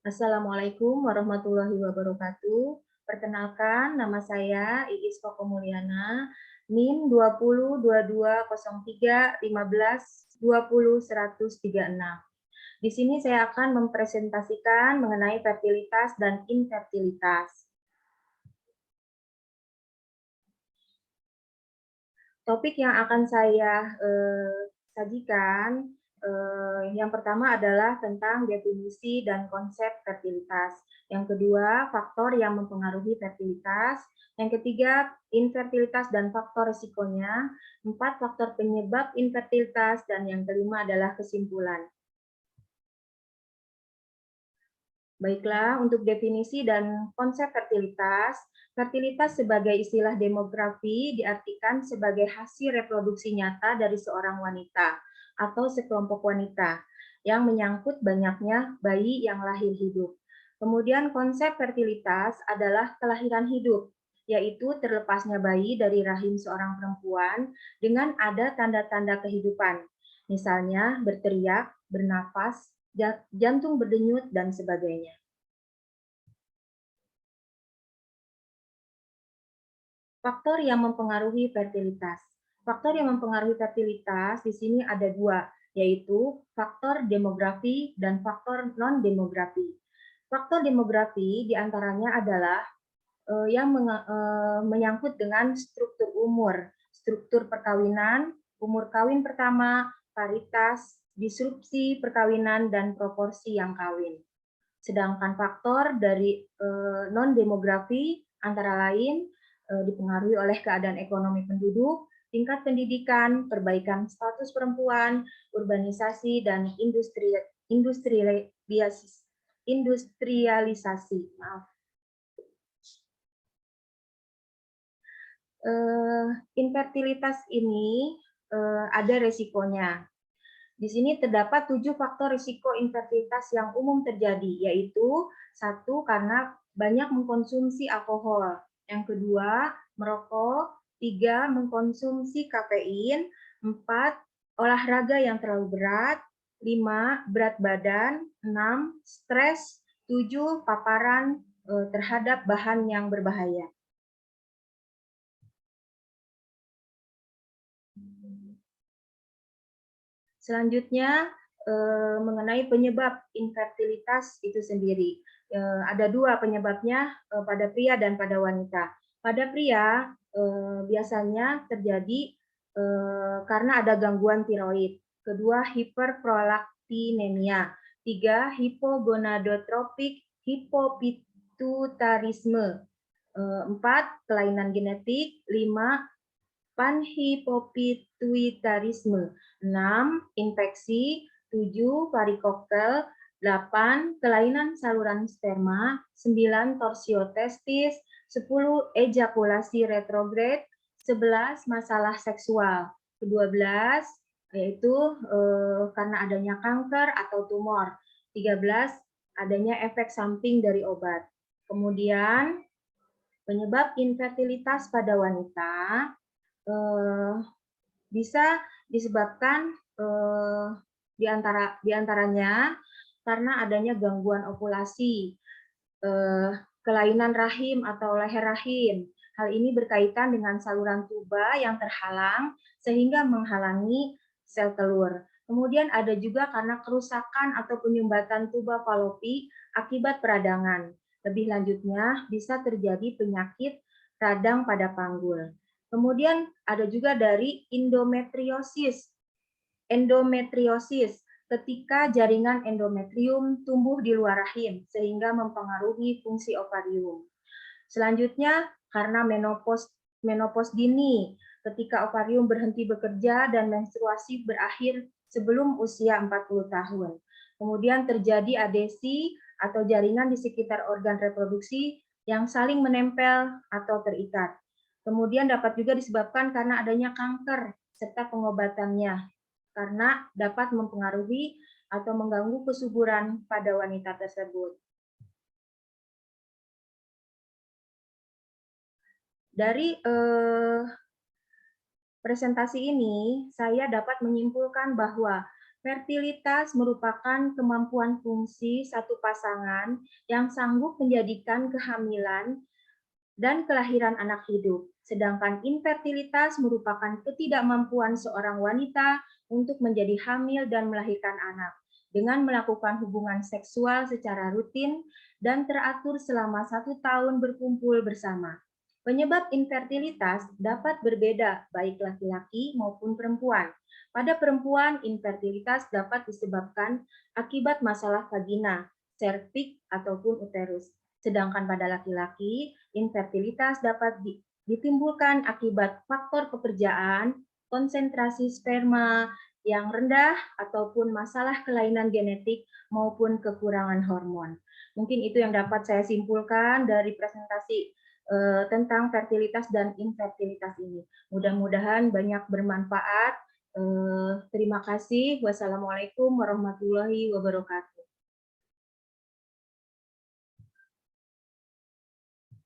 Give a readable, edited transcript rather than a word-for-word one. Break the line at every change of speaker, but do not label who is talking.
Assalamualaikum warahmatullahi wabarakatuh. Perkenalkan, nama saya Iis Koko Mulyana, NIM 20220315200136. Di sini saya akan mempresentasikan mengenai fertilitas dan infertilitas. Topik yang akan saya sajikan yang pertama adalah tentang definisi dan konsep fertilitas. Yang kedua, faktor yang mempengaruhi fertilitas. Yang ketiga, infertilitas dan faktor risikonya. Empat, faktor penyebab infertilitas. Dan yang kelima adalah kesimpulan. Baiklah, untuk definisi dan konsep fertilitas, fertilitas sebagai istilah demografi diartikan sebagai hasil reproduksi nyata dari seorang wanita atau sekelompok wanita yang menyangkut banyaknya bayi yang lahir hidup. Kemudian konsep fertilitas adalah kelahiran hidup, yaitu terlepasnya bayi dari rahim seorang perempuan dengan ada tanda-tanda kehidupan, misalnya berteriak, bernafas, jantung berdenyut, dan sebagainya. Faktor yang mempengaruhi fertilitas. Faktor yang mempengaruhi fertilitas di sini ada dua, yaitu faktor demografi dan faktor non-demografi. Faktor demografi diantaranya adalah yang menyangkut dengan struktur umur, struktur perkawinan, umur kawin pertama, paritas, disrupsi perkawinan, dan proporsi yang kawin. Sedangkan faktor dari non-demografi antara lain dipengaruhi oleh keadaan ekonomi penduduk, tingkat pendidikan, perbaikan status perempuan, urbanisasi, dan industrialisasi. Maaf. Infertilitas ini ada resikonya. Di sini terdapat 7 faktor risiko infertilitas yang umum terjadi, yaitu 1, karena banyak mengkonsumsi alkohol. Yang kedua, merokok. 3, mengkonsumsi kafein. 4, olahraga yang terlalu berat. 5, berat badan. 6, stres. 7, paparan terhadap bahan yang berbahaya. Selanjutnya, mengenai penyebab infertilitas itu sendiri. Ada dua penyebabnya pada pria dan pada wanita. Pada pria biasanya terjadi karena ada gangguan tiroid. Kedua, hiperprolaktinemia. 3, hipogonadotropik hipopituitarisme. 4, kelainan genetik. 5, panhipopituitarisme. 6, infeksi. 7, varikokkel. 8, kelainan saluran sperma. 9, torsiotestis. 10, ejakulasi retrograde. 11, masalah seksual. Ke-12 yaitu karena adanya kanker atau tumor. 13, adanya efek samping dari obat. Kemudian penyebab infertilitas pada wanita bisa disebabkan diantaranya karena adanya gangguan ovulasi, kelainan rahim atau leher rahim. Hal ini berkaitan dengan saluran tuba yang terhalang sehingga menghalangi sel telur. Kemudian ada juga karena kerusakan atau penyumbatan tuba falopi akibat peradangan. Lebih lanjutnya bisa terjadi penyakit radang pada panggul. Kemudian ada juga dari endometriosis. Endometriosis ketika jaringan endometrium tumbuh di luar rahim sehingga mempengaruhi fungsi ovarium. Selanjutnya karena menopause dini ketika ovarium berhenti bekerja dan menstruasi berakhir sebelum usia 40 tahun. Kemudian terjadi adesi atau jaringan di sekitar organ reproduksi yang saling menempel atau terikat. Kemudian dapat juga disebabkan karena adanya kanker serta pengobatannya, karena dapat mempengaruhi atau mengganggu kesuburan pada wanita tersebut. Dari presentasi ini, saya dapat menyimpulkan bahwa Fertilitas merupakan kemampuan fungsi satu pasangan yang sanggup menjadikan kehamilan dan kelahiran anak hidup. Sedangkan infertilitas merupakan ketidakmampuan seorang wanita untuk menjadi hamil dan melahirkan anak dengan melakukan hubungan seksual secara rutin dan teratur selama 1 tahun berkumpul bersama. Penyebab infertilitas dapat berbeda baik laki-laki maupun perempuan. Pada perempuan, infertilitas dapat disebabkan akibat masalah vagina, serviks, ataupun uterus. Sedangkan pada laki-laki, infertilitas dapat ditimbulkan akibat faktor pekerjaan, konsentrasi sperma yang rendah, ataupun masalah kelainan genetik maupun kekurangan hormon. Mungkin itu yang dapat saya simpulkan dari presentasi tentang fertilitas dan infertilitas ini. Mudah-mudahan banyak bermanfaat. Terima kasih. Wassalamualaikum warahmatullahi wabarakatuh.